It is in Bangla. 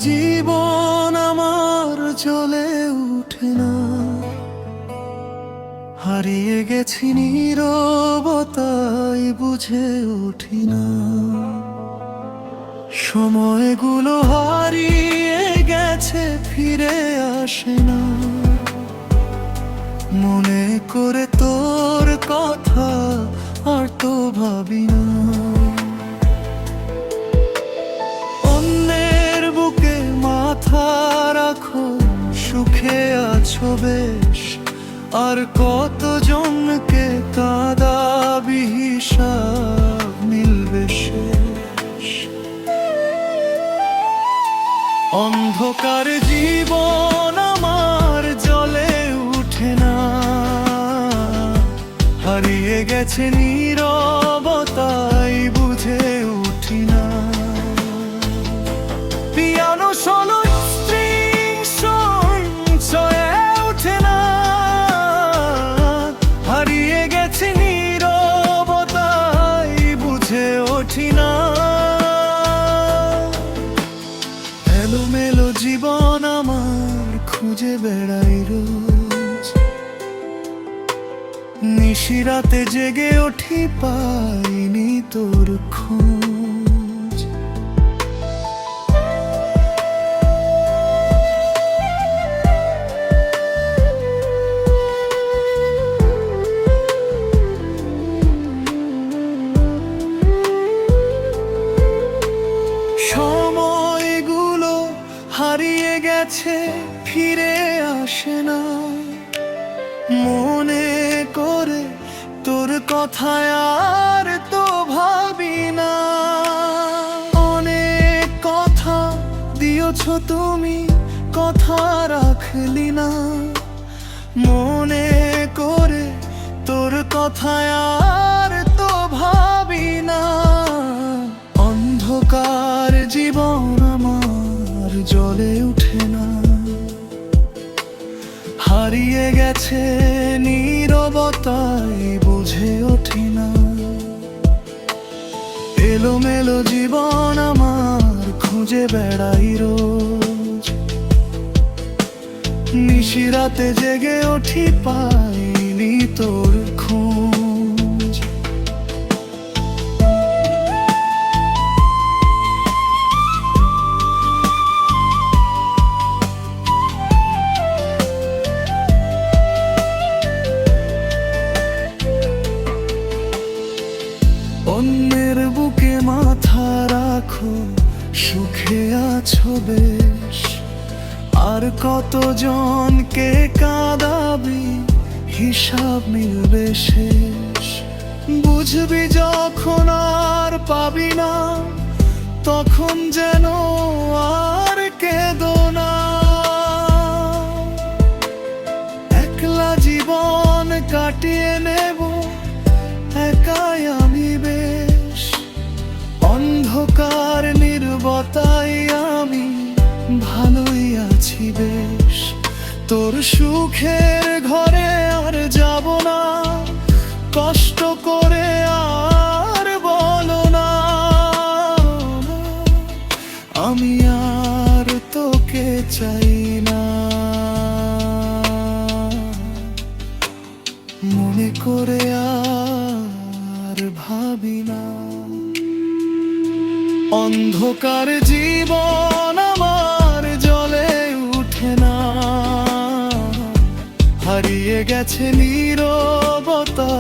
জীবন আমার জ্বলে উঠে না, হারিয়ে গেছি নীরবতায় বুঝে উঠি না। সময়গুলো হারিয়ে গেছে ফিরে আসে না, মনে করে তোর কথা আর তো ভাবি না। অন্যের বুকে মাথা রাখো, সুখে আছো বেশ, আর কতজনকে কাঁদাবি হিসাব মিলবে শেষ। অন্ধকার জীবন আমার জ্বলে উঠে না, হারিয়ে গেছে নীরবতায় বুঝে উঠি না। পিয়ানো শোনো স্ট্রিং সঞ্চয়ে ওঠে না, হারিয়ে গেছে নীরবতায় বুঝে ওঠি না। এলোমেলো জীবন আমার খুঁজে বেড়াই রোজ, নিশিরাতে জেগে উঠি পাইনি তোর খোঁজ। সময়গুলো হারিয়ে গেছে ফিরে আসে না, মনে করে তোর কথায় আর তো ভাবি না। অনেক কথা দিয়েছ তুমি, কথা রাখলি না, মনে করে তোর কথায় আর তো ভাবি না। অন্ধকার জীবন আমার জ্বলে উঠে না, হারিয়ে গেছে নীরবতায় বুঝে ওঠে না। এলোমেলো জীবন আমার খুঁজে বেড়াই রোজ, নিশিরাতে জেগে উঠি পাইনি তোর খোঁজ। অন্যের বুকে মাথা রাখো, সুখে আছো বেশ, আর কতজনকে কাঁদাবি হিসাব মিলবে শেষ। বুঝবি যখন আর পাবি না, তখন যেন আর কেঁদো না। একলা জীবন কাটিয়ে নেব একাই আমি বেশ, অন্ধকার নীরবতায় আমি ভালোই আছি বেশ। তোর সুখের ঘরে আর যাব না, কষ্ট করে আর বলো না। আমি আর তোকে চাই না, মনে করে আর ভাবি না। অন্ধকার জীবন আমার জ্বলে উঠে না, হারিয়ে গেছে নীরবতা